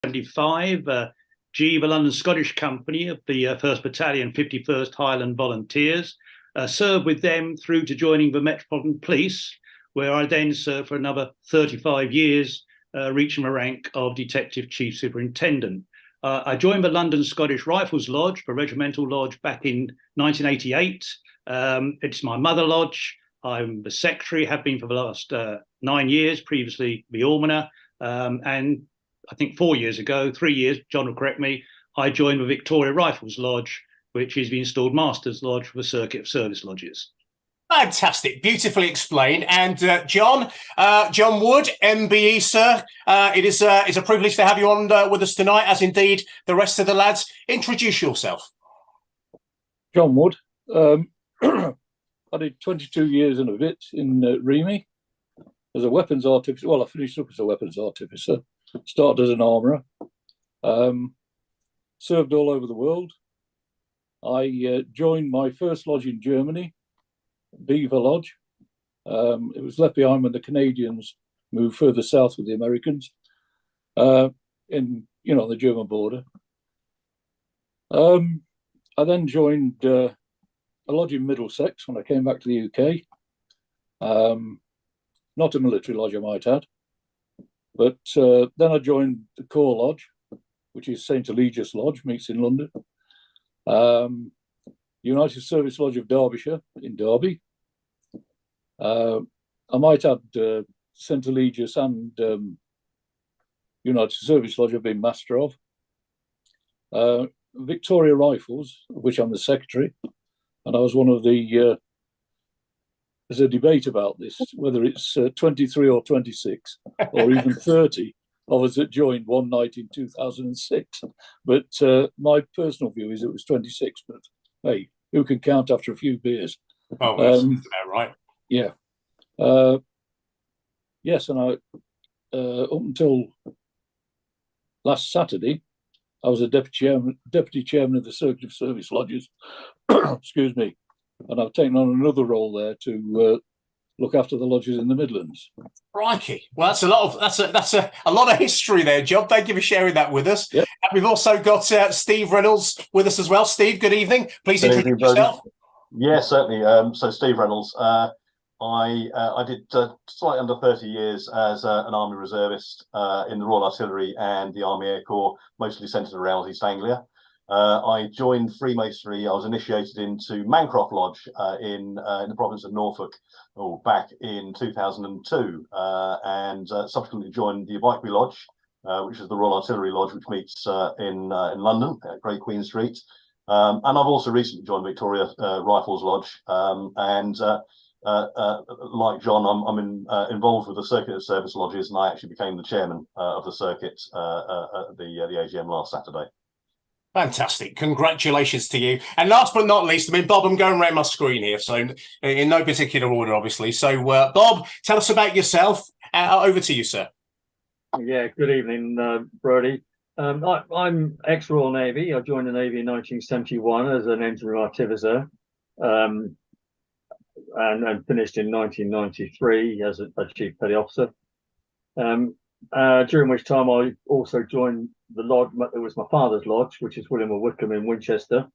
1975, G, the London Scottish Company of the 1st Battalion, 51st Highland Volunteers. Served with them through to joining the Metropolitan Police, where I then served for another 35 years, reaching the rank of Detective Chief Superintendent. I joined the London Scottish Rifles Lodge, the Regimental Lodge, back in 1988. It's my mother lodge. I'm the secretary, have been for the last 9 years, previously the almoner. And I think 4 years ago, 3 years, John will correct me, I joined the Victoria Rifles Lodge, which is the installed Masters Lodge for the Circuit of Service Lodges. Fantastic, beautifully explained. And John Wood, MBE, sir, it is a privilege to have you on with us tonight, as indeed the rest of the lads. Introduce yourself. John Wood. I did 22 years and a bit in Remy as a weapons artificer. Well, I finished up as a weapons artificer, started as an armourer, served all over the world. I joined my first lodge in Germany, Beaver Lodge. It was left behind when the Canadians moved further south with the Americans, in the German border. I then joined a lodge in Middlesex when I came back to the UK. Not a military lodge, I might add. But then I joined the Corps Lodge, which is St. Eligius Lodge, meets in London. United Service Lodge of Derbyshire in Derby. I might add St. Eligius and United Service Lodge I've been master of. Victoria Rifles, of which I'm the secretary, and I was one of the, there's a debate about this, whether it's 23 or 26 or even 30 of us that joined one night in 2006. But my personal view is it was 26, but hey, who can count after a few beers? Oh, that's about right. Yeah. Yes, and I, up until last Saturday, I was a deputy chairman of the Circuit of Service Lodges. Excuse me. And I've taken on another role there to look after the lodges in the Midlands. Crikey! Well, that's a lot of history there, John. Thank you for sharing that with us. Yep. And we've also got Steve Reynolds with us as well. Steve, good evening. Please introduce yourself. Yeah, certainly. So Steve Reynolds. I did slightly under 30 years as an Army reservist in the Royal Artillery and the Army Air Corps, mostly centred around East Anglia. I joined Freemasonry. I was initiated into Mancroft Lodge in the province of Norfolk back in 2002, and subsequently joined the Abiquiu Lodge, which is the Royal Artillery Lodge, which meets in London at Great Queen Street. And I've also recently joined Victoria Rifles Lodge, and like John, I'm involved with the Circuit of Service Lodges, and I actually became the chairman of the circuit at the AGM last Saturday. Fantastic. Congratulations to you. And last but not least, Bob, I'm going around my screen here, so in no particular order, obviously. So, Bob, tell us about yourself. Over to you, sir. Yeah, good evening, Brody. I'm ex-Royal Navy. I joined the Navy in 1971 as an engineer artificer, and finished in 1993 as a Chief Petty Officer. During which time I also joined the lodge. It was my father's lodge, which is William of Wickham in Winchester.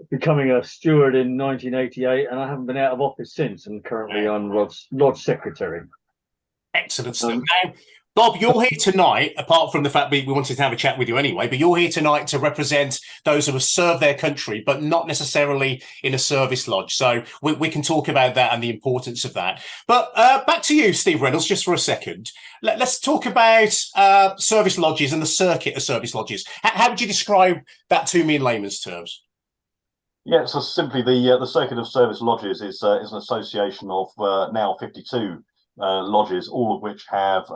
Becoming a steward in 1988, and I haven't been out of office since. And currently I'm lodge secretary. Excellent stuff. Now, Bob, you're here tonight, apart from the fact we wanted to have a chat with you anyway, but you're here tonight to represent those who have served their country, but not necessarily in a service lodge. So we can talk about that and the importance of that. But back to you, Steve Reynolds, just for a second. Let's talk about service lodges and the circuit of service lodges. How would you describe that to me in layman's terms? Yeah, so simply the Circuit of Service Lodges is an association of now 52 lodges, all of which have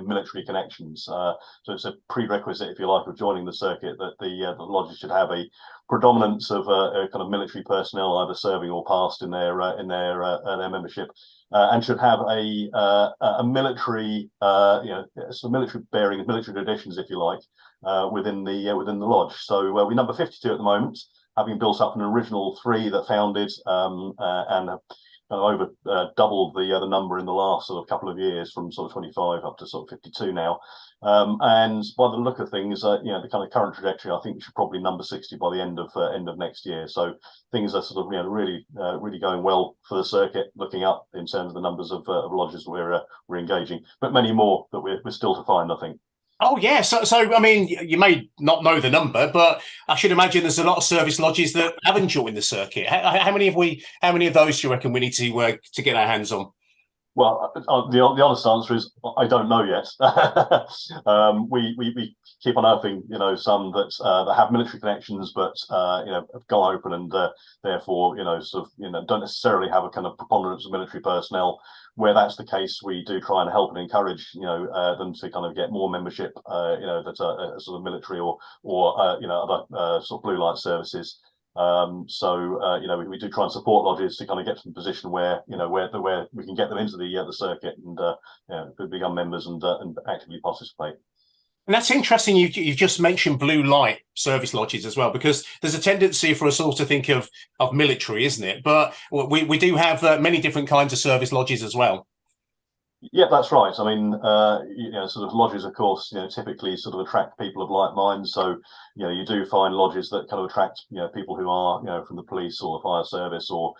military connections. So it's a prerequisite, if you like, of joining the circuit that the lodges should have a predominance of a kind of military personnel, either serving or past in their membership, and should have a military some military bearing, military traditions, if you like, within the lodge. So we number 52 at the moment, having built up an original 3 that founded and kind of over doubled the number in the last sort of couple of years, from sort of 25 up to sort of 52 now. And by the look of things, the kind of current trajectory, I think we should probably number 60 by the end of next year. So things are sort of really going well for the circuit, looking up in terms of the numbers of lodges we're engaging, but many more that we're still to find, I think. Oh yeah, so I mean, you may not know the number, but I should imagine there's a lot of service lodges that haven't joined the circuit. How many of those do you reckon we need to get our hands on? Well, the honest answer is I don't know yet. We keep unearthing, some that have military connections, but have gone open and therefore, don't necessarily have a kind of preponderance of military personnel. Where that's the case, we do try and help and encourage, them to kind of get more membership, that are sort of military or other sort of blue light services. We do try and support lodges to kind of get to the position where where we can get them into the circuit and become members and actively participate. And that's interesting. You've just mentioned blue light service lodges as well, because there's a tendency for us all to think of military, isn't it? But we do have many different kinds of service lodges as well. Yeah, that's right. I mean, sort of lodges, of course, typically sort of attract people of like minds. So, you do find lodges that kind of attract, people who are, from the police or the fire service or,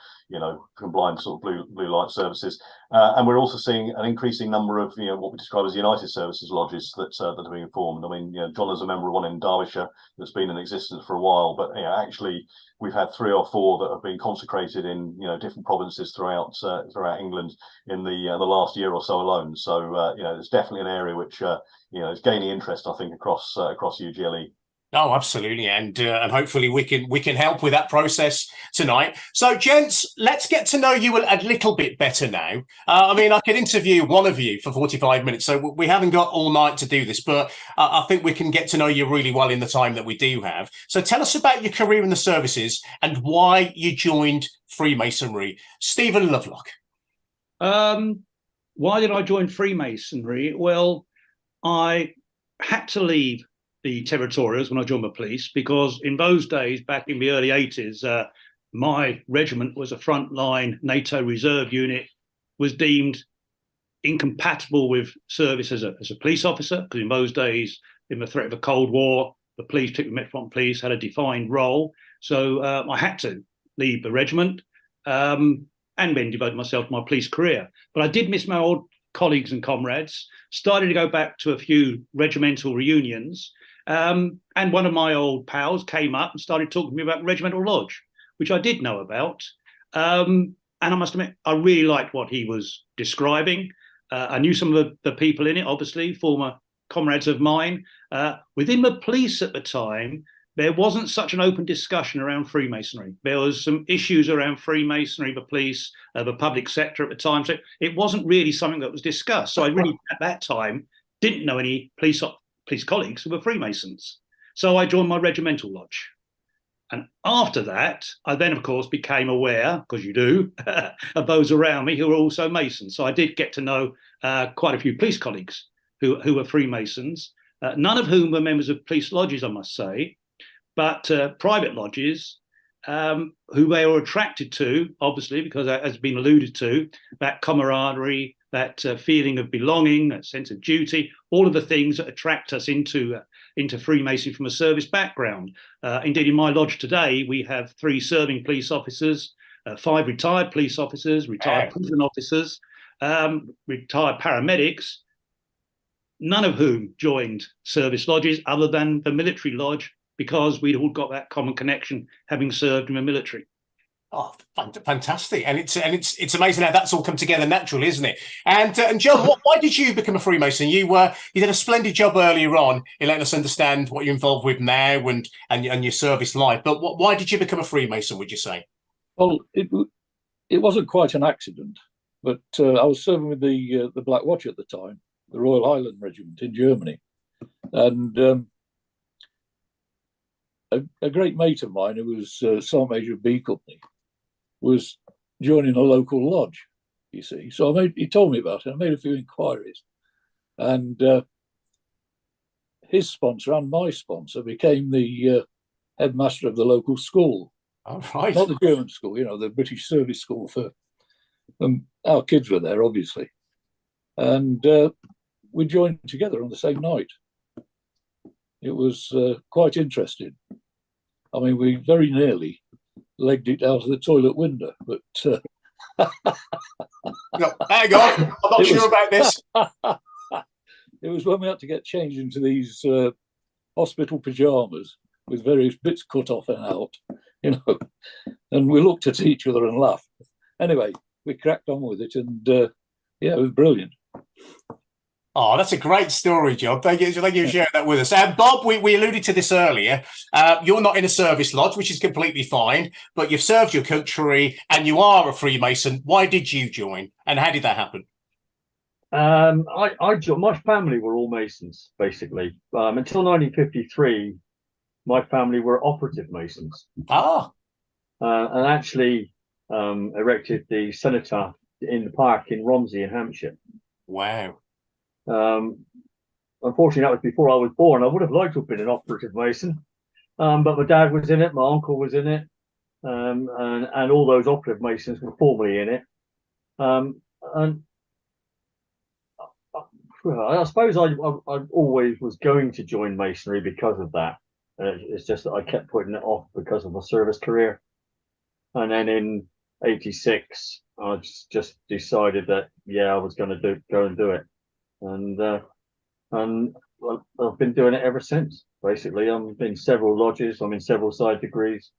combined sort of blue light services. And we're also seeing an increasing number of, what we describe as United Services lodges that are being formed. I mean, John is a member of one in Derbyshire that's been in existence for a while, but actually we've had 3 or 4 that have been consecrated in, different provinces throughout England in the last year or so alone. So, it's definitely an area which, is gaining interest, I think, across UGLE. Oh, absolutely, and hopefully we can help with that process tonight. So, gents, let's get to know you a little bit better now. I mean, I could interview one of you for 45 minutes, so we haven't got all night to do this, but I think we can get to know you really well in the time that we do have. So, tell us about your career in the services and why you joined Freemasonry. Stephen Lovelock. Why did I join Freemasonry? Well, I had to leave the territorials when I joined the police, because in those days, back in the early 80s, my regiment was a frontline NATO reserve unit, was deemed incompatible with service as a police officer, because in those days, in the threat of the Cold War, the police, particularly Metropolitan Police, had a defined role. So I had to leave the regiment and then devote myself to my police career. But I did miss my old colleagues and comrades, started to go back to a few regimental reunions. And one of my old pals came up and started talking to me about Regimental Lodge, which I did know about. And I must admit, I really liked what he was describing. I knew some of the people in it, obviously, former comrades of mine. Within the police at the time, there wasn't such an open discussion around Freemasonry. There was some issues around Freemasonry, the police, the public sector at the time. So it wasn't really something that was discussed. So I really, at that time, didn't know any police colleagues who were Freemasons. So I joined my regimental lodge. And after that, I then, of course, became aware, because you do, of those around me who were also Masons. So I did get to know quite a few police colleagues who were Freemasons, none of whom were members of police lodges, I must say, but private lodges who they were attracted to, obviously, because as has been alluded to, that camaraderie, that feeling of belonging, that sense of duty, all of the things that attract us into Freemasonry from a service background. Indeed, in my lodge today, we have 3 serving police officers, 5 retired police officers, retired prison officers, retired paramedics, none of whom joined service lodges other than the military lodge, because we'd all got that common connection, having served in the military. Oh, fantastic! And it's amazing how that's all come together naturally, isn't it? And John, why did you become a Freemason? You did a splendid job earlier on in letting us understand what you're involved with now and your service life. But why did you become a Freemason, would you say? Well, it wasn't quite an accident, but I was serving with the Black Watch at the time, the Royal Highland Regiment in Germany, and a great mate of mine, who was Sergeant Major of B Company, was joining a local lodge, you see. So he told me about it. I made a few inquiries, and his sponsor and my sponsor became the headmaster of the local school. Oh, right. Not the German school, the British service school for And our kids were there, obviously. And we joined together on the same night. It was quite interesting. I mean, we very nearly legged it out of the toilet window, but No, hang on, I'm not sure about this. It was when we had to get changed into these hospital pajamas with various bits cut off and out, you know, and we looked at each other and laughed. Anyway, we cracked on with it, and yeah, it was brilliant. Oh, that's a great story, John. Thank you for sharing that with us. Bob, we alluded to this earlier. You're not in a service lodge, which is completely fine, but you've served your country and you are a Freemason. Why did you join, and how did that happen? I joined. My family were all Masons, basically. Until 1953, my family were operative Masons. And actually erected the cenotaph in the park in Romsey in Hampshire. Wow. Unfortunately, that was before I was born. I would have liked to have been an operative Mason, but my dad was in it, my uncle was in it, and all those operative Masons were formerly in it. And I suppose I always was going to join Masonry because of that. It's just that I kept putting it off because of my service career. And then in '86, I just decided that, yeah, I was going to go and do it. And I've been doing it ever since. Basically, I'm in several lodges, I'm in several side degrees,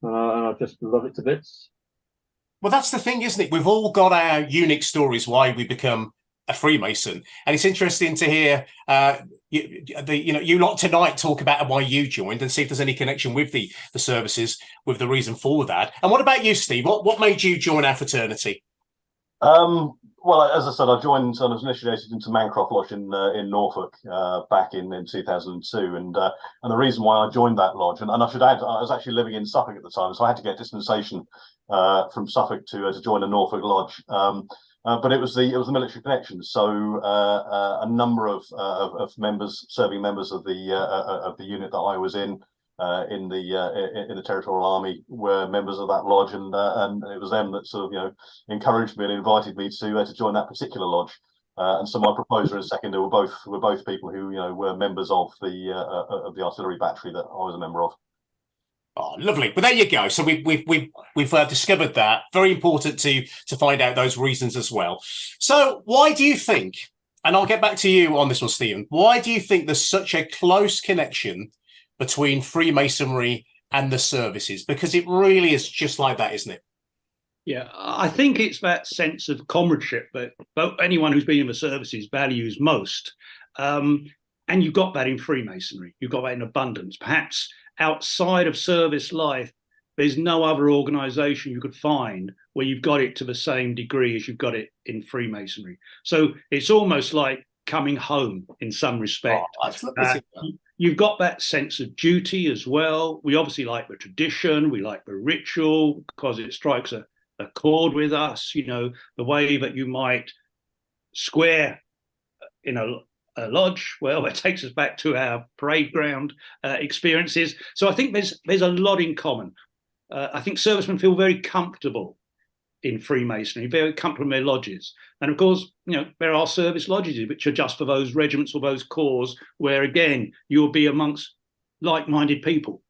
and I just love it to bits. Well, that's the thing, isn't it? We've all got our unique stories why we become a Freemason, and it's interesting to hear you lot tonight talk about why you joined and see if there's any connection with the services, with the reason for that. And what about you, Steve? What made you join our fraternity? Well, as I said, I was initiated into Mancroft Lodge in Norfolk back in 2002, and the reason why I joined that lodge, and I should add, I was actually living in Suffolk at the time, so I had to get dispensation from Suffolk to join a Norfolk lodge. But it was the military connection, so a number of serving members of the unit that I was in the Territorial Army were members of that lodge, and it was them that sort of encouraged me and invited me to join that particular lodge. And so my proposer and seconder were both people who were members of the artillery battery that I was a member of. Oh, lovely. But there you go. So we've discovered that. Very important to find out those reasons as well. So why do you think, and I'll get back to you on this one, Stephen, why do you think there's such a close connection between Freemasonry and the services? Because it really is just like that, isn't it? Yeah, I think it's that sense of comradeship that anyone who's been in the services values most. And you've got that in Freemasonry. You've got that in abundance. Perhaps outside of service life, there's no other organisation you could find where you've got it to the same degree as you've got it in Freemasonry. So it's almost like coming home in some respect. You've got that sense of duty as well. We obviously like the tradition, we like the ritual because it strikes a chord with us, the way that you might square in a lodge. Well, it takes us back to our parade ground experiences. So I think there's a lot in common. I think servicemen feel very comfortable in Freemasonry, very comfortable in their lodges. And of course, there are service lodges which are just for those regiments or those corps where, again, you'll be amongst like-minded people.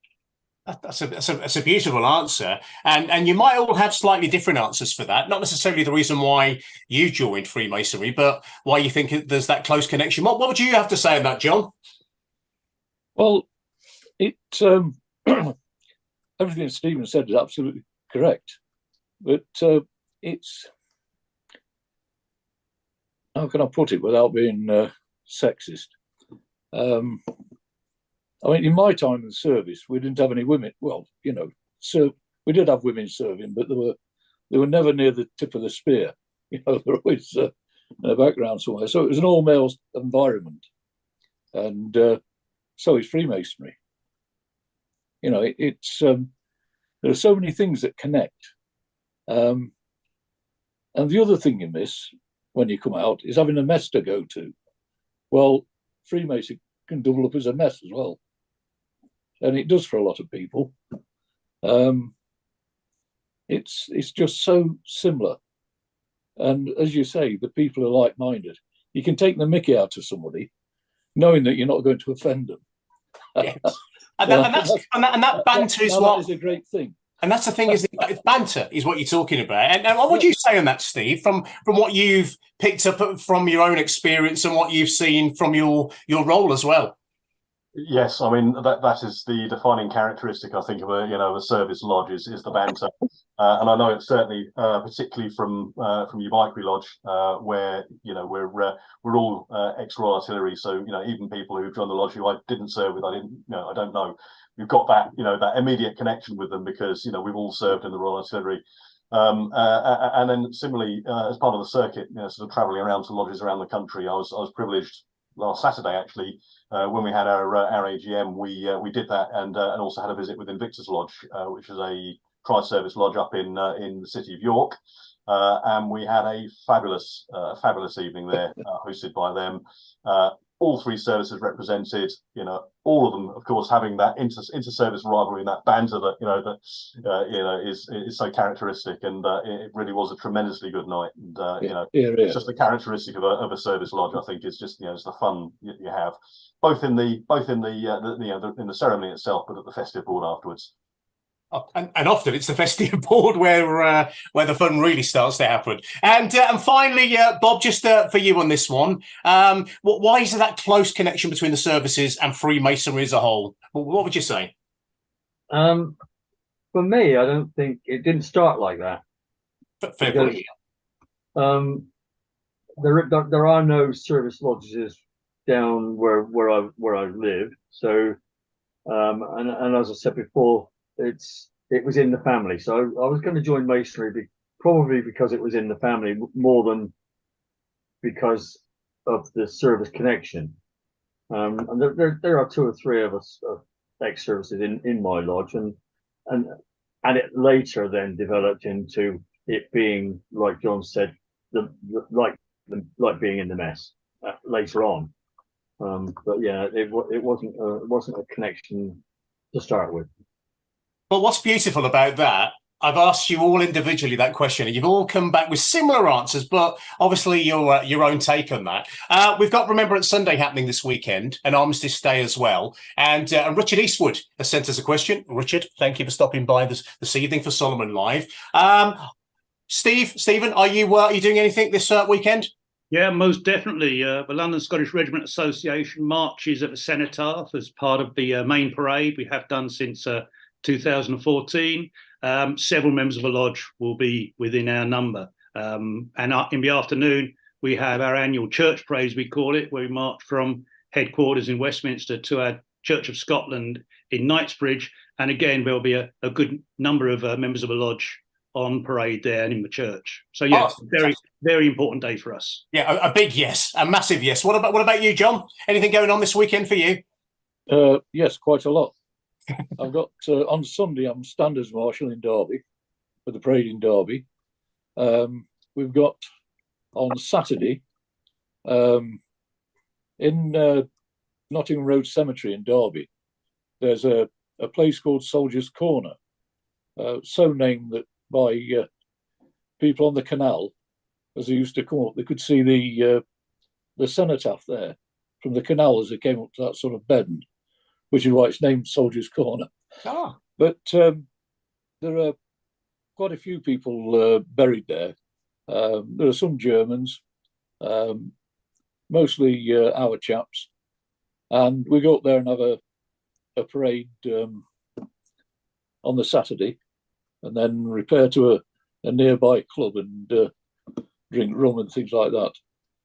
That's a beautiful answer, and you might all have slightly different answers for that. Not necessarily the reason why you joined Freemasonry, but why you think there's that close connection. What would you have to say about, John? Well, it everything Stephen said is absolutely correct, but it's, how can I put it without being sexist? I mean, in my time in the service, we didn't have any women. Well, so we did have women serving, but they were never near the tip of the spear. They're always in the background somewhere. So it was an all-male environment, and so is Freemasonry. It's there are so many things that connect, and the other thing in this, when you come out, is having a mess to go to. Well, Freemason can double up as a mess as well, and it does for a lot of people. It's just so similar And as you say, the people are like-minded. You can take the mickey out of somebody, knowing that you're not going to offend them. Yes. And that banter is what that is a great thing. And that's the thing, is banter is what you're talking about. And what would you say on that, Steve, from what you've picked up from your own experience and what you've seen from your role as well? Yes, I mean that is the defining characteristic, I think, of a service lodge is the banter, and I know it's certainly particularly from your Bikery Lodge, where we're all ex-Royal Artillery, so even people who joined the lodge who I didn't serve with, I don't know. We've got that that immediate connection with them because we've all served in the Royal Artillery. And then similarly, as part of the circuit, sort of travelling around to lodges around the country, I was privileged last Saturday actually, when we had our AGM, we did that and also had a visit with Invictus Lodge, which is a tri-service lodge up in the city of York, and we had a fabulous evening there, hosted by them. All three services represented, all of them, of course, having that inter-service rivalry and that banter that is so characteristic, and it really was a tremendously good night. And it's just a characteristic of a service lodge. I think it's just it's the fun you have, both in the ceremony itself, but at the festive board afterwards. And often it's the festive board where the fun really starts to happen. And finally, Bob, just for you on this one, why is there that close connection between the services and Freemasonry as a whole? What would you say? For me, I don't think it didn't start like that. Fair point. There are no service lodges down where I live. So, and as I said before, it was in the family. So I was going to join Masonry probably because it was in the family more than because of the service connection. And there are two or three of us ex-services in my lodge, and it later then developed into it being, like John said, like being in the mess later on. But yeah, it wasn't a connection to start with. But what's beautiful about that, I've asked you all individually that question, and you've all come back with similar answers, but obviously your own take on that. We've got Remembrance Sunday happening this weekend, and Armistice Day as well. And Richard Eastwood has sent us a question. Richard, thank you for stopping by this evening for Solomon Live. Stephen, are you doing anything this weekend? Yeah, most definitely. The London Scottish Regiment Association marches at the Cenotaph as part of the main parade. We have done since 2014. Several members of the lodge will be within our number. And in the afternoon, we have our annual church parade, as we call it, where we march from headquarters in Westminster to our Church of Scotland in Knightsbridge. And again, there'll be a good number of members of the lodge on parade there and in the church. So yeah, very, very important day for us. Yeah, a big yes, a massive yes. What about you, John? Anything going on this weekend for you? Yes, quite a lot. I've got on Sunday I'm standards marshal in Derby for the parade in Derby. We've got on Saturday in Nottingham Road Cemetery in Derby, there's a place called Soldiers' Corner, so named that by people on the canal, as they used to come up, they could see the cenotaph there from the canal as it came up to that sort of bend, which is why it's named Soldiers' Corner. Oh. But there are quite a few people buried there. There are some Germans, mostly our chaps, and we go up there and have a parade on the Saturday, and then repair to a nearby club and drink rum and things like that.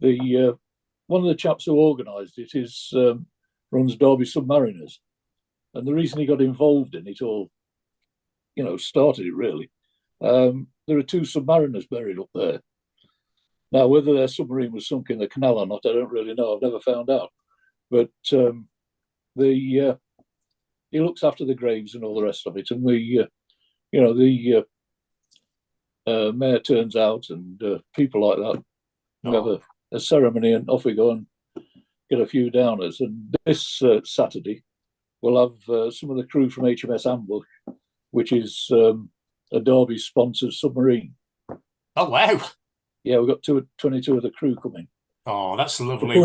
The one of the chaps who organised it runs Derby Submariners, and the reason he got involved in it, or started it really, there are two submariners buried up there. Now, whether their submarine was sunk in the canal or not, I don't really know. I've never found out. But he looks after the graves and all the rest of it, and the mayor turns out and people like that. We have a ceremony, and off we go and get a few downers. And this Saturday, we'll have some of the crew from HMS Ambush, which is a Derby-sponsored submarine. Oh, wow. Yeah, we've got 22 of the crew coming. Oh, that's lovely.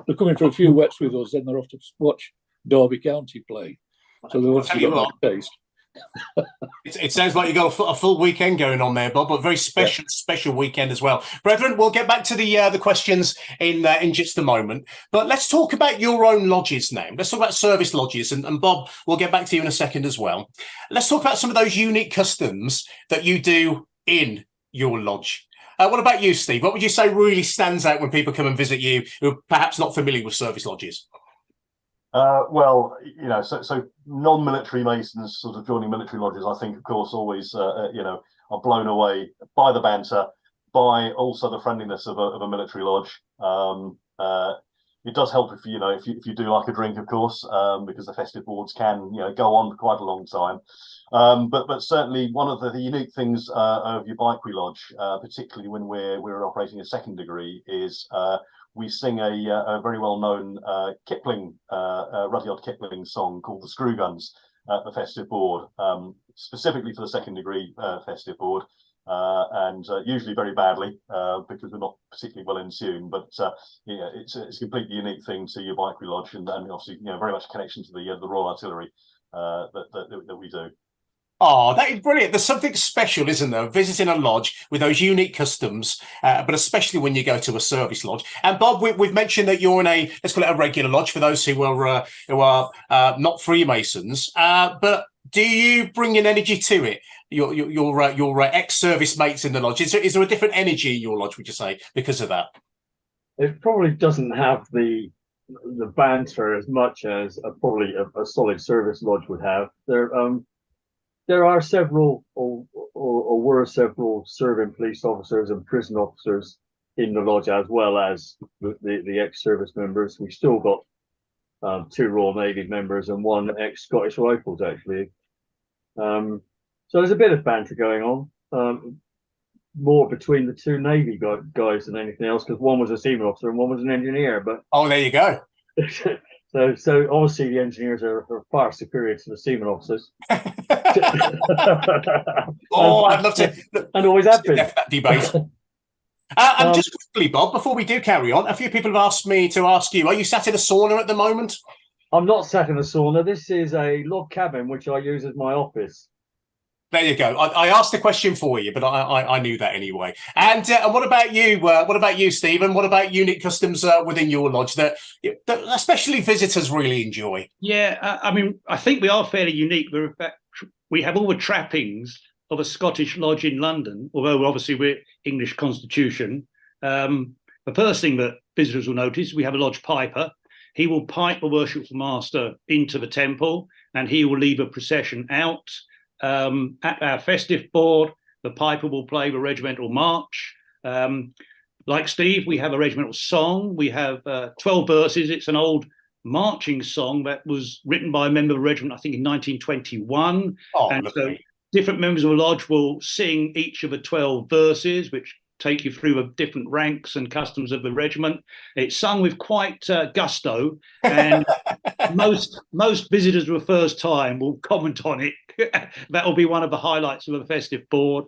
They're coming for a few wets with us, then they're off to watch Derby County play. So they've obviously got that taste. It sounds like you got a full weekend going on there, Bob, but very special weekend as well. Brethren, we'll get back to the questions in just a moment. But let's talk about your own lodges now. Let's talk about service lodges. And Bob, we'll get back to you in a second as well. Let's talk about some of those unique customs that you do in your lodge. What about you, Steve? What would you say really stands out when people come and visit you who are perhaps not familiar with service lodges? Well, you know, so non-military Masons sort of joining military lodges, I think, of course, always, you know, are blown away by the banter, by also the friendliness of a military lodge. It does help if you do like a drink, of course, because the festive boards can, you know, go on for quite a long time. But certainly one of the unique things of your Bikeway Lodge, particularly when we're operating a second degree, is we sing a very well-known Kipling, Rudyard Kipling song called "The Screw Guns" at the festive board, specifically for the second degree festive board. And usually very badly because we're not particularly well in tune. But yeah, it's a completely unique thing to your Bikeway Lodge, and obviously, you know, very much a connection to the Royal Artillery that we do. Oh, that is brilliant. There's something special, isn't there, visiting a lodge with those unique customs, but especially when you go to a service lodge. And Bob, we've mentioned that you're in let's call it a regular lodge for those who are not Freemasons. But do you bring an energy to it? Your ex-service mates in the lodge. Is there a different energy in your lodge, would you say, because of that? It probably doesn't have the banter as much as probably a solid service lodge would have. There are several, or were several, serving police officers and prison officers in the lodge, as well as the ex-service members. We've still got 2 Royal Navy members and 1 ex-Scottish Rifles, actually. So there's a bit of banter going on, more between the 2 Navy guys than anything else, because one was a seaman officer and one was an engineer. But oh, there you go. So obviously the engineers are far superior to the seaman officers. Oh, I'd love to. And always have been. That debate. And just quickly, Bob, before we do carry on, a few people have asked me to ask you, are you sat in a sauna at the moment? I'm not sat in a sauna. This is a log cabin, which I use as my office. There you go. I asked the question for you, but I knew that anyway. And what about you? What about you, Stephen? What about unique customs within your lodge that especially visitors really enjoy? Yeah, I mean, I think we are fairly unique. We have all the trappings of a Scottish lodge in London, although obviously we're English Constitution. The first thing that visitors will notice, we have a lodge piper. He will pipe the worshipful master into the temple, and he will lead a procession out. At our festive board, the piper will play the regimental march. Like Steve, we have a regimental song. We have 12 verses. It's an old marching song that was written by a member of the regiment, I think, in 1921. Oh, and so different members of the lodge will sing each of the 12 verses, which take you through the different ranks and customs of the regiment. It's sung with quite gusto, and most visitors for the first time will comment on it. That will be one of the highlights of the festive board.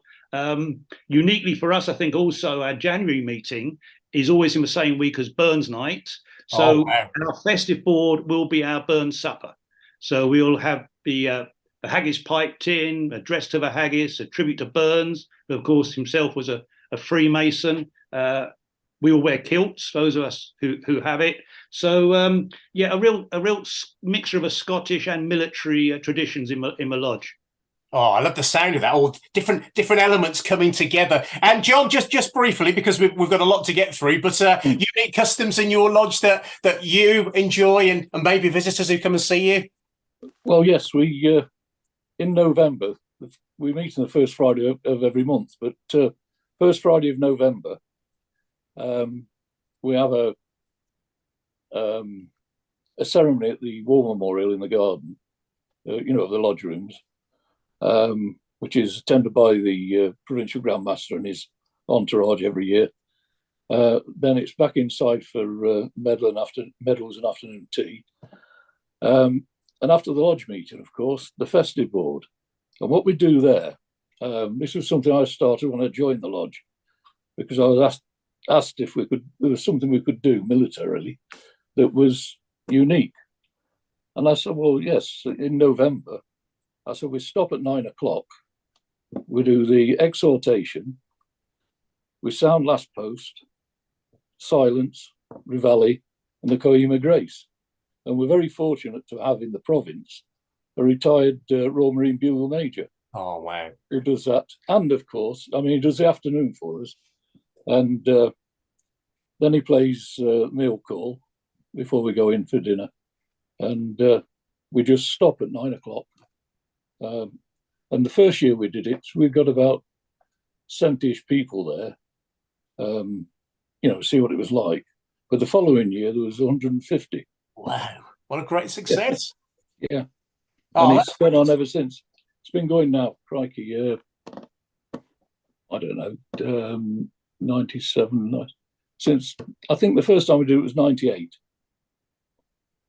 Uniquely for us, I think also our January meeting is always in the same week as Burns Night. So our festive board will be our Burns supper. So we'll have the haggis piped in, addressed to the haggis, a tribute to Burns, who of course himself was a Freemason. We will wear kilts, those of us who have it. So yeah, a real mixture of a Scottish and military traditions in the lodge. Oh, I love the sound of that. All different elements coming together. And John, just briefly, because we've got a lot to get through, but unique customs in your lodge that you enjoy, and maybe visitors who come and see you. Well, yes, we in November we meet on the first Friday of every month, but first Friday of November, we have a ceremony at the War Memorial in the garden, the lodge rooms, which is attended by the provincial Grand Master and his entourage every year. Then it's back inside for medals and afternoon tea. And after the lodge meeting, of course, the festive board. And what we do there, this was something I started when I joined the lodge. because I was asked if there was something we could do militarily that was unique. And I said, well, yes, in November. I said, we stop at 9 o'clock, we do the exhortation, we sound last post, silence, Reveille, and the Coima Grace. And we're very fortunate to have in the province a retired Royal Marine Bugle Major. Oh, wow. Who does that. And of course, I mean, he does the afternoon for us. And then he plays meal call before we go in for dinner. And we just stop at 9 o'clock. And the first year we did it, we got about 70-ish people there, see what it was like. But the following year, there was 150. Wow. What a great success. Yeah. Oh, and it's gone on ever since. It's been going now, crikey, I don't know, 97, since, I think the first time we did it was 98.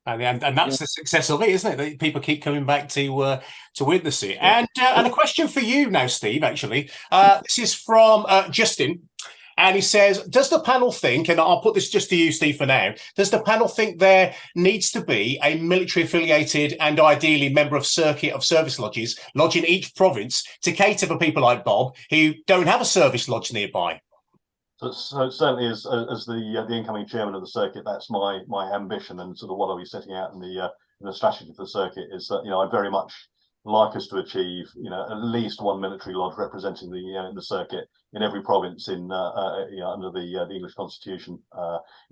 And that's the success of it, isn't it? That people keep coming back to witness it. And a question for you now, Steve, actually. This is from Justin. And he says, does the panel think, and I'll put this just to you, Steve, for now, does the panel think there needs to be a military affiliated and ideally member of circuit of service lodges, lodge in each province to cater for people like Bob who don't have a service lodge nearby? So certainly, as the incoming chairman of the circuit, that's my ambition, and sort of what I'll be setting out in the strategy for the circuit is that I'd very much like us to achieve at least one military lodge representing the circuit in every province under the English Constitution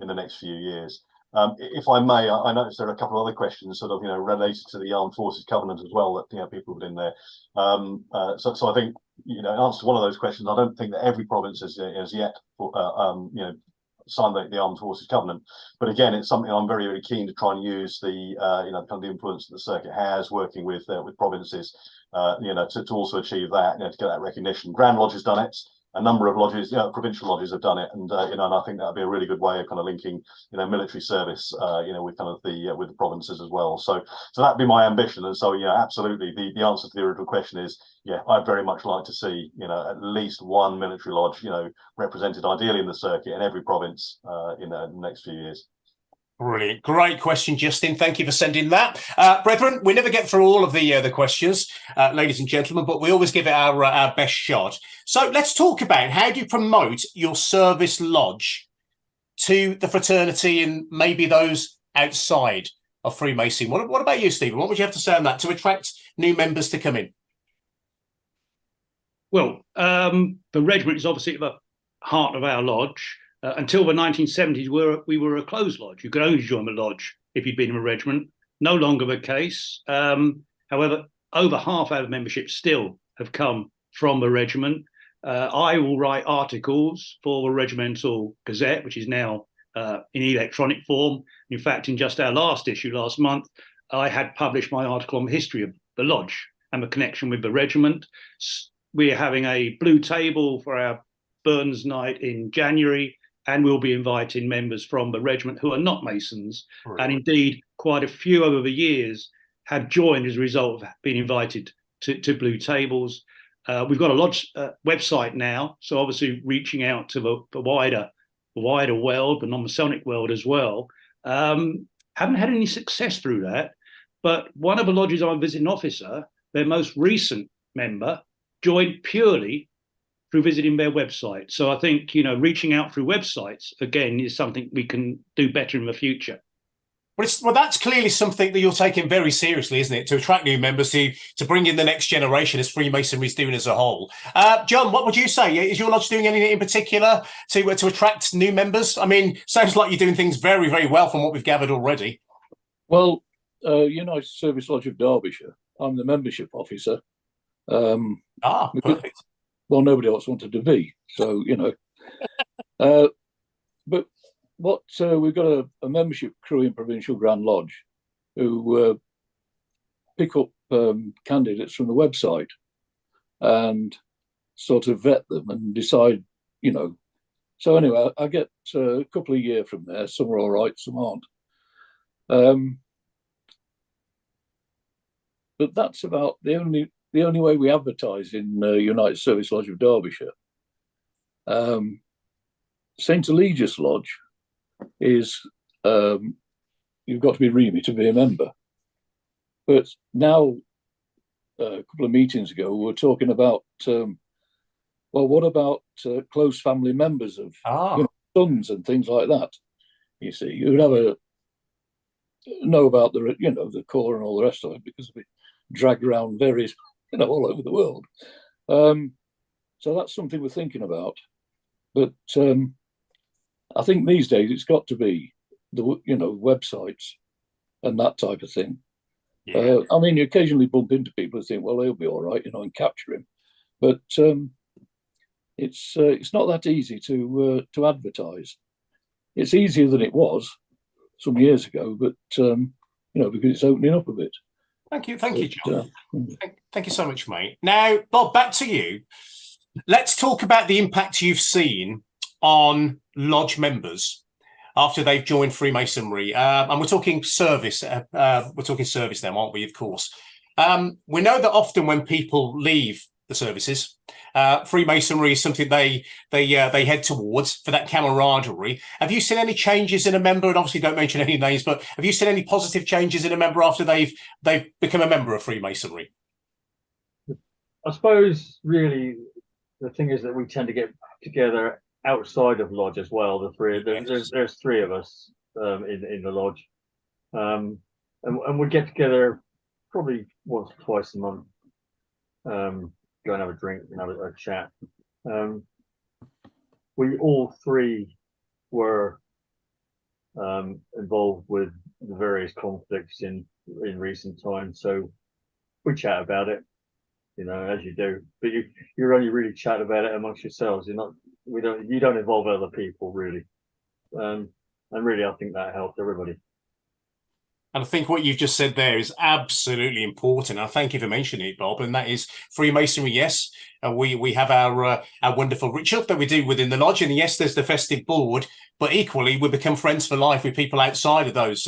in the next few years. If I may, I noticed there are a couple of other questions sort of related to the Armed Forces Covenant as well that people put in there. So I think in answer to one of those questions, I don't think that every province has yet signed the Armed Forces Covenant. But again, it's something I'm very, very keen to try and use the kind of the influence that the circuit has working with provinces, to also achieve that, to get that recognition. Grand Lodge has done it. A number of lodges, provincial lodges have done it, and and I think that would be a really good way of kind of linking, military service, with kind of with the provinces as well. So that'd be my ambition, and so absolutely. The answer to the original question is, I'd very much like to see, at least one military lodge, represented ideally in the circuit in every province, in the next few years. Brilliant. Great question, Justin. Thank you for sending that. Brethren, we never get through all of the questions, ladies and gentlemen, but we always give it our best shot. So let's talk about how do you promote your service lodge to the fraternity and maybe those outside of Freemason. What about you, Stephen? What would you have to say on that to attract new members to come in? Well, the regiment is obviously at the heart of our lodge. Until the 1970s, we were a closed lodge. You could only join the lodge if you'd been in a regiment. No longer the case. However, over half our membership still have come from the regiment. I will write articles for the Regimental Gazette, which is now in electronic form. In fact, in just our last issue last month, I had published my article on the history of the lodge and the connection with the regiment. We're having a blue table for our Burns night in January, and we'll be inviting members from the regiment who are not Masons. Right. And indeed, quite a few over the years have joined as a result of being invited to blue tables. We've got a lodge website now, so obviously reaching out to the wider world, the non-Masonic world as well. Haven't had any success through that, but one of the lodges I'm a visiting officer, their most recent member, joined purely through visiting their website. So I think, reaching out through websites, again, is something we can do better in the future. Well, that's clearly something that you're taking very seriously, isn't it? To attract new members, to bring in the next generation, as Freemasonry is doing as a whole. John, what would you say? Is your lodge doing anything in particular to attract new members? I mean, sounds like you're doing things very, very well from what we've gathered already. Well, United Service Lodge of Derbyshire, I'm the membership officer. Perfect. Well, nobody else wanted to be, so but what we've got a membership crew in Provincial Grand Lodge who pick up candidates from the website and sort of vet them and decide, So anyway, I get a couple a year from there. Some are all right, some aren't. But that's about the only way we advertise in United Service Lodge of Derbyshire. St. Eligius Lodge is you've got to be Remy to be a member. But now, a couple of meetings ago, we were talking about, well, what about close family members of sons and things like that? You see, you would have know about the the core and all the rest of it, because we drag around various all over the world. So that's something we're thinking about. But I think these days it's got to be the websites and that type of thing. Yeah. I mean, you occasionally bump into people who think, well, he'll be all right, and capture him. But it's not that easy to advertise. It's easier than it was some years ago, but because it's opening up a bit. Thank you, John. Thank you so much, mate. Now, Bob, back to you. Let's talk about the impact you've seen on lodge members after they've joined Freemasonry, and we're talking service. We're talking service now, aren't we? Of course. We know that often when people leave the services, Freemasonry is something they head towards for that camaraderie. Have you seen any changes in a member? And obviously, don't mention any names, but have you seen any positive changes in a member after they've become a member of Freemasonry? I suppose really the thing is that we tend to get together outside of lodge as well. The three, there's three of us in the lodge, and we get together probably once or twice a month. Go and have a drink and have a chat. We all three were involved with the various conflicts in recent times, so we chat about it, as you do. But you only really chat about it amongst yourselves. You don't involve other people really, and really I think that helped everybody. And I think what you've just said there is absolutely important. I thank you for mentioning it, Bob. And that is Freemasonry. Yes, we have our wonderful ritual that we do within the lodge, and yes, there's the festive board. But equally, we become friends for life with people outside of those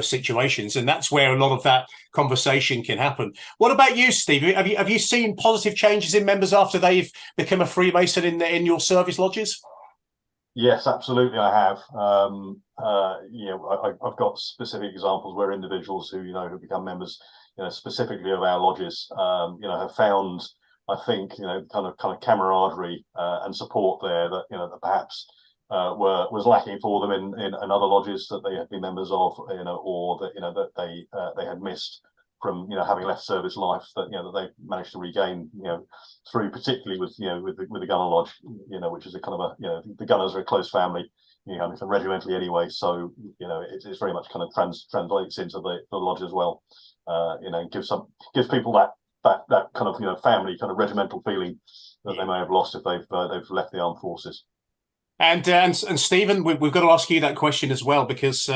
situations, and that's where a lot of that conversation can happen. What about you, Steve? Have you seen positive changes in members after they've become a Freemason in your service lodges? Yes, absolutely, I have. I've got specific examples where individuals who who become members, specifically of our lodges, have found, I think, kind of camaraderie and support there that that perhaps was lacking for them in other lodges that they had been members of, or that they had missed from having left service life, that that they managed to regain through, particularly with the Gunner Lodge, which is a kind of the Gunners are a close family, regimentally anyway, so it's very much kind of translates into the lodge as well, gives people that kind of family kind of regimental feeling that they may have lost if they've left the armed forces. And Stephen, we've got to ask you that question as well, because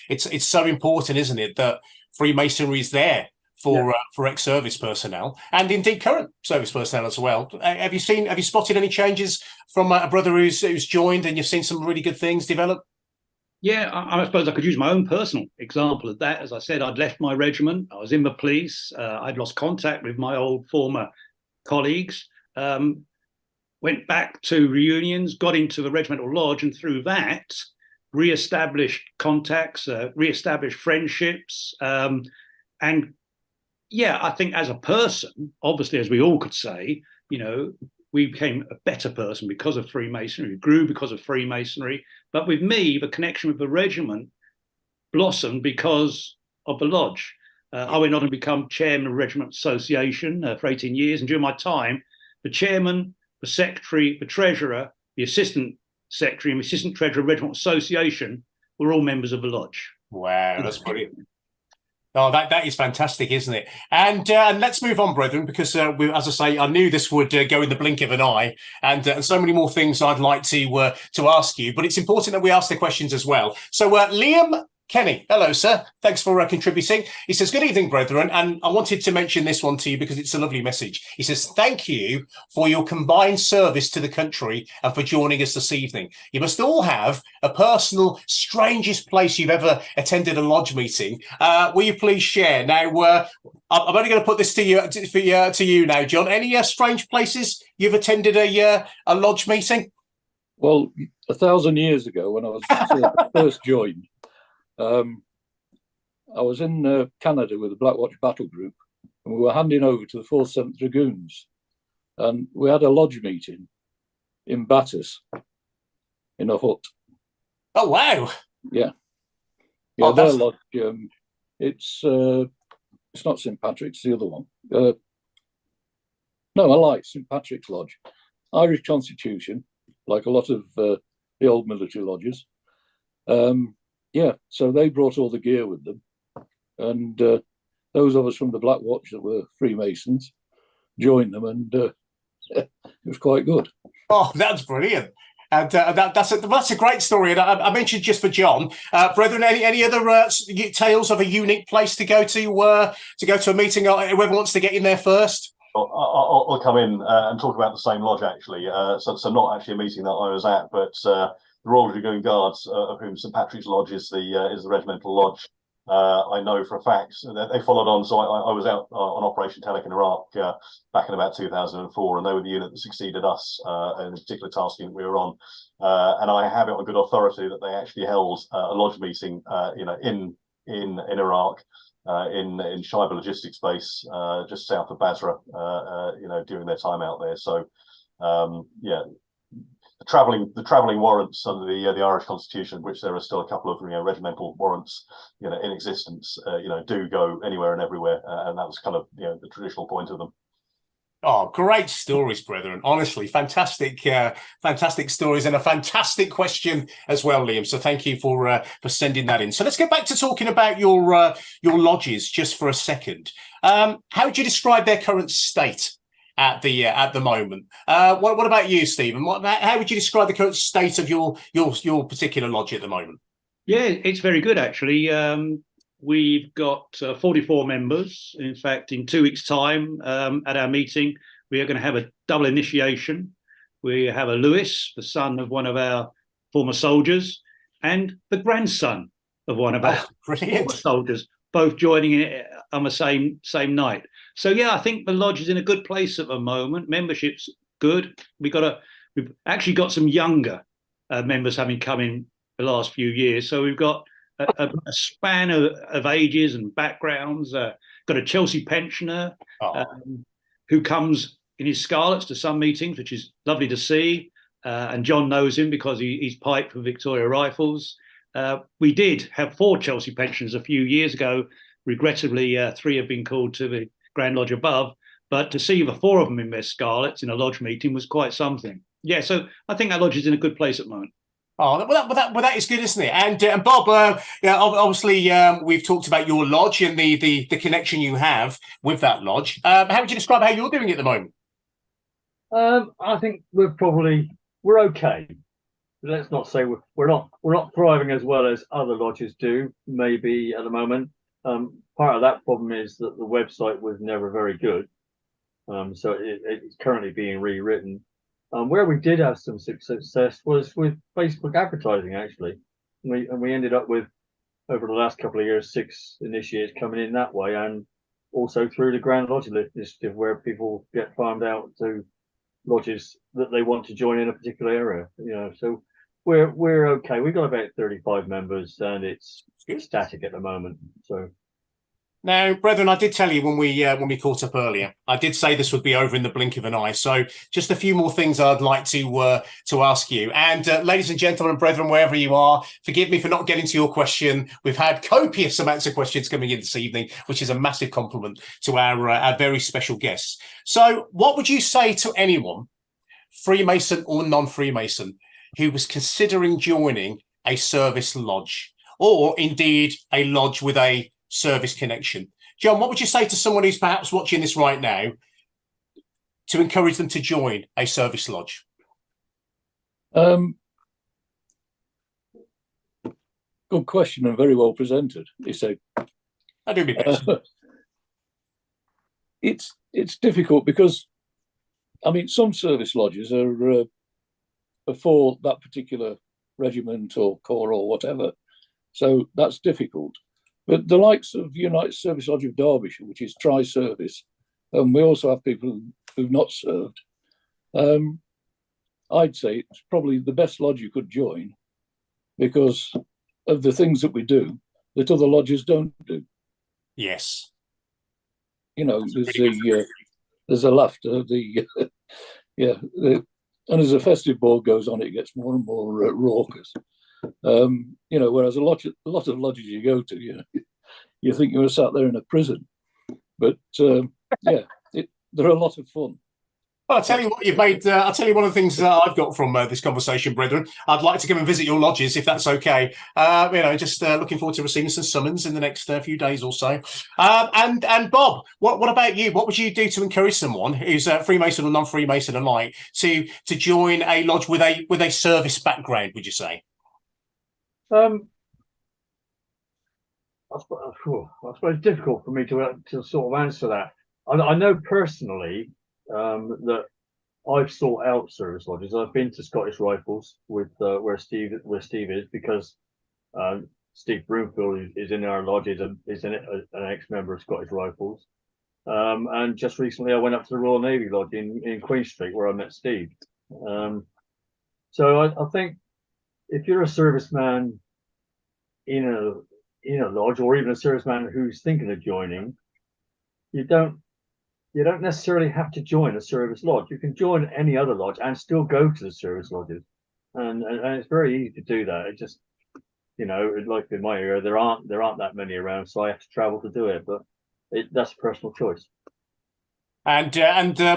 it's so important, isn't it, that Freemasonry is there for ex-service personnel and indeed current service personnel as well. Have you spotted any changes from a brother who's joined, and you've seen some really good things develop? Yeah, I suppose I could use my own personal example of that. As I said, I'd left my regiment. I was in the police. I'd lost contact with my old former colleagues. Went back to reunions, got into the regimental lodge, and through that, re-established contacts, re-established friendships. And yeah, I think as a person, obviously, as we all could say, we became a better person because of Freemasonry. We grew because of Freemasonry. But with me, the connection with the regiment blossomed because of the lodge. I went on to become chairman of the Regiment Association for 18 years. And during my time, the chairman, the secretary, the treasurer, the assistant secretary, and the assistant treasurer of the Regiment Association were all members of the lodge. Wow, that's brilliant. Oh, that is fantastic, isn't it? And let's move on, brethren, because as I say, I knew this would go in the blink of an eye, and so many more things I'd like to ask you. But it's important that we ask the questions as well. So, Liam Kenny, hello, sir. Thanks for contributing. He says, good evening, brethren. And I wanted to mention this one to you because it's a lovely message. He says, thank you for your combined service to the country and for joining us this evening. You must all have a personal, strangest place you've ever attended a lodge meeting. Will you please share? Now, I'm only going to put this to you now, John. Any strange places you've attended a lodge meeting? Well, 1,000 years ago, when I was first joined, I was in Canada with the Black Watch Battle Group, and we were handing over to the 4th 7th Dragoons. And we had a lodge meeting in Battus in a hut. Oh, wow. Yeah. Oh, Their that's- lodge, it's not St. Patrick's, the other one. No, I like St. Patrick's Lodge. Irish Constitution, like a lot of the old military lodges. So they brought all the gear with them. And those of us from the Black Watch that were Freemasons joined them, and it was quite good. Oh, that's brilliant. And that's a great story. And I mentioned just for John, brethren, any other tales of a unique place to go to a meeting? Whoever wants to get in there first. I'll come in and talk about the same lodge, actually. So not actually a meeting that I was at, but the Royal Dragoon Guards, of whom St. Patrick's Lodge is the regimental lodge. I know for a fact that they followed on. So I was out on Operation Talik in Iraq back in about 2004, and they were the unit that succeeded us in a particular task unit we were on. And I have it on good authority that they actually held a lodge meeting, in Iraq. In Shaiba Logistics Base, just south of Basra, during their time out there. So, the travelling warrants under the Irish Constitution, which there are still a couple of regimental warrants, in existence, do go anywhere and everywhere, and that was kind of the traditional point of them. Oh, great stories, brethren. Honestly, fantastic stories, and a fantastic question as well, Liam. So thank you for sending that in. So let's get back to talking about your lodges just for a second. How would you describe their current state at the moment? What about you, Stephen? How would you describe the current state of your particular lodge at the moment? Yeah, it's very good, actually. We've got 44 members. In fact, in 2 weeks' time, at our meeting, we are going to have a double initiation. We have a Lewis, the son of one of our former soldiers, and the grandson of one of our former soldiers, both joining it on the same night. So yeah, I think the lodge is in a good place at the moment. Membership's good. We've actually got some younger members having come in the last few years. So we've got a span of ages and backgrounds. Got a Chelsea pensioner who comes in his scarlets to some meetings, which is lovely to see. And John knows him because he's piped for Victoria Rifles. We did have 4 Chelsea pensioners a few years ago. Regrettably, 3 have been called to the Grand Lodge above. But to see the 4 of them in their scarlets in a lodge meeting was quite something. Yeah, so I think that lodge is in a good place at the moment. Oh, well, that is good, isn't it? And Bob, obviously, we've talked about your lodge and the connection you have with that lodge. How would you describe how you're doing at the moment? I think we're okay. Let's not say we're not thriving as well as other lodges do. Maybe at the moment, part of that problem is that the website was never very good. So it's currently being rewritten. Where we did have some success was with Facebook advertising, actually. We ended up with, over the last couple of years, 6 initiates coming in that way, and also through the Grand Lodge Initiative, where people get farmed out to lodges that they want to join in a particular area. So we're okay. We've got about 35 members, and it's static at the moment. So. Now, brethren, I did tell you when we caught up earlier, I did say this would be over in the blink of an eye. So just a few more things I'd like to ask you. And ladies and gentlemen, brethren, wherever you are, forgive me for not getting to your question. We've had copious amounts of questions coming in this evening, which is a massive compliment to our very special guests. So what would you say to anyone, Freemason or non-Freemason, who was considering joining a service lodge, or indeed a lodge with a service connection? John, what would you say to someone who's perhaps watching this right now to encourage them to join a service lodge? Good question, and very well presented. I do my best. It's difficult because, I mean, some service lodges are for that particular regiment or corps or whatever, so that's difficult. But the likes of United Service Lodge of Derbyshire, which is tri-service, and we also have people who've not served, I'd say it's probably the best lodge you could join because of the things that we do that other lodges don't do. Yes. You know, there's a laughter, and as the festive ball goes on, it gets more and more raucous. You know, whereas a lot of lodges you go to, you think you were sat there in a prison, but they're a lot of fun. Well, I'll tell you what you've made. I'll tell you one of the things I've got from this conversation, brethren. I'd like to come and visit your lodges if that's okay. Just looking forward to receiving some summons in the next few days or so. And Bob, what about you? What would you do to encourage someone who's Freemason or non-Freemason alike to join a lodge with a service background? Would you say? I suppose it's difficult for me to sort of answer that. I know personally that I've sought out service lodges. I've been to Scottish Rifles with where Steve is, because Steve Broomfield is in our lodge, is an ex-member of Scottish Rifles. And just recently I went up to the Royal Navy Lodge in Queen Street where I met Steve. So I think if you're a serviceman in a lodge, or even a serviceman who's thinking of joining, you don't necessarily have to join a service lodge. You can join any other lodge and still go to the service lodges, and it's very easy to do that. It just, like in my area, there aren't that many around, so I have to travel to do it. But that's a personal choice. And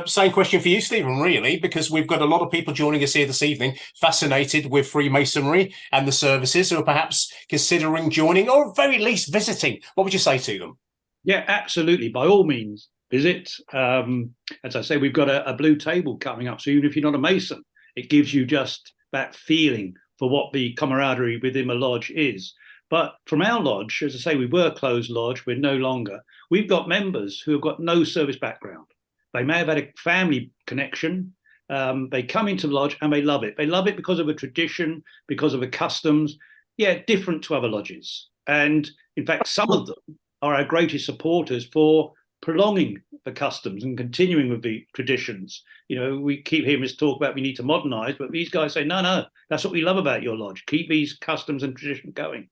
same question for you, Stephen, really, because we've got a lot of people joining us here this evening, fascinated with Freemasonry and the services, who are perhaps considering joining or at very least visiting. What would you say to them? Yeah, absolutely. By all means, visit. As I say, we've got a blue table coming up. So even if you're not a Mason, it gives you just that feeling for what the camaraderie within a lodge is. But from our lodge, as I say, we were a closed lodge. We're no longer. We've got members who have got no service background. They may have had a family connection. They come into the lodge and they love it. They love it because of a tradition, because of the customs. Yeah, different to other lodges. And in fact, some of them are our greatest supporters for prolonging the customs and continuing with the traditions. We keep hearing us talk about we need to modernize, but these guys say, no, that's what we love about your lodge. Keep these customs and tradition going.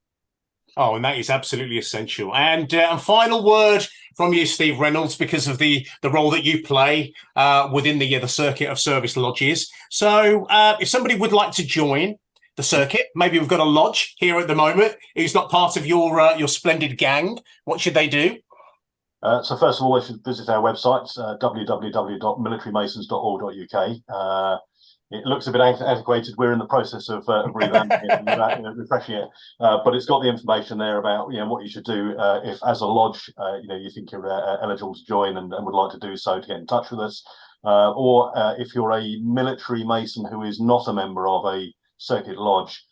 Oh, and that is absolutely essential. And final word from you, Steve Reynolds, because of the role that you play within the circuit of service lodges. So if somebody would like to join the circuit, maybe we've got a lodge here at the moment who's not part of your splendid gang, what should they do? So first of all, they should visit our website, www.militarymasons.org.uk. It looks a bit antiquated. We're in the process of revamping it, refreshing it, but it's got the information there about what you should do if, as a lodge, you think you're eligible to join and would like to do so, to get in touch with us, or if you're a military Mason who is not a member of a circuit lodge,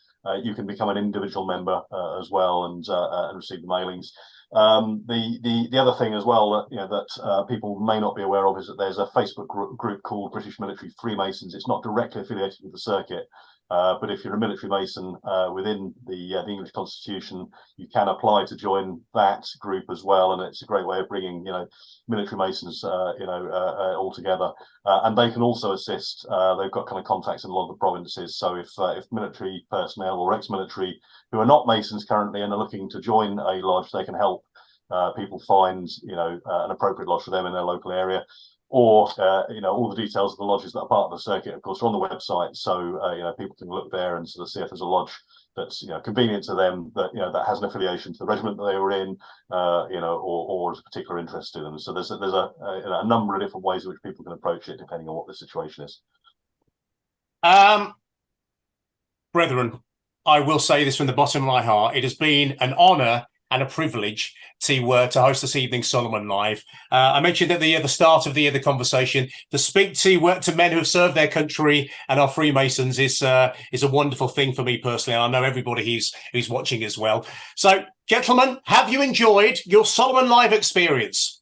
you can become an individual member as well and receive the mailings. The other thing as well that people may not be aware of is that there's a Facebook group called British Military Freemasons. It's not directly affiliated with the circuit, but if you're a military Mason within the English Constitution, you can apply to join that group as well, and it's a great way of bringing military Masons all together. And they can also assist. They've got kind of contacts in a lot of the provinces. So if military personnel or ex-military who are not Masons currently and are looking to join a lodge, they can help people find an appropriate lodge for them in their local area. Or all the details of the lodges that are part of the circuit, of course, are on the website. So people can look there and sort of see if there's a lodge that's convenient to them, that that has an affiliation to the regiment that they were in, or is a particular interest to them. So there's a number of different ways in which people can approach it depending on what the situation is. Brethren, I will say this from the bottom of my heart: it has been an honour and a privilege to host this evening's Solomon Live. I mentioned at the start of the conversation, to speak to men who have served their country and are Freemasons is a wonderful thing for me personally. And I know everybody who's watching as well. So, gentlemen, have you enjoyed your Solomon Live experience?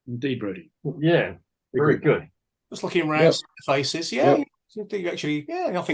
Indeed, Brody. Yeah, very good. Just looking around the faces. Yeah. I think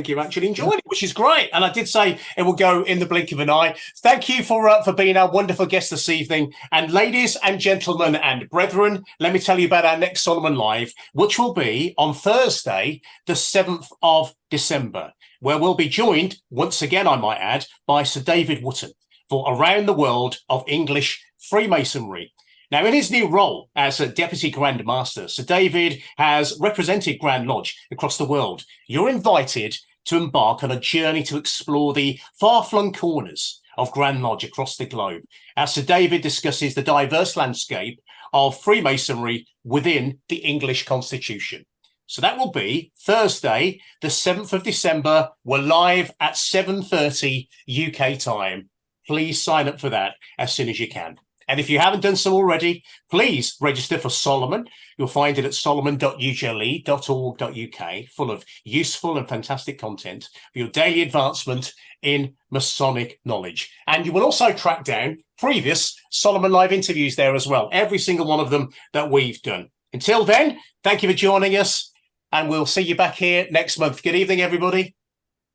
you're actually enjoying it, which is great. And I did say it will go in the blink of an eye. Thank you for being our wonderful guest this evening. And ladies and gentlemen and brethren, let me tell you about our next Solomon Live, which will be on Thursday, the 7th of December, where we'll be joined, once again, I might add, by Sir David Wootton for Around the World of English Freemasonry. Now, in his new role as a Deputy Grand Master, Sir David has represented Grand Lodge across the world. You're invited to embark on a journey to explore the far-flung corners of Grand Lodge across the globe, as Sir David discusses the diverse landscape of Freemasonry within the English Constitution. So that will be Thursday, the 7th of December. We're live at 7:30 UK time. Please sign up for that as soon as you can. And if you haven't done so already, please register for Solomon. You'll find it at solomon.ujle.org.uk, full of useful and fantastic content for your daily advancement in Masonic knowledge. And you will also track down previous Solomon Live interviews there as well, every single one of them that we've done. Until then, thank you for joining us, and we'll see you back here next month. Good evening, everybody.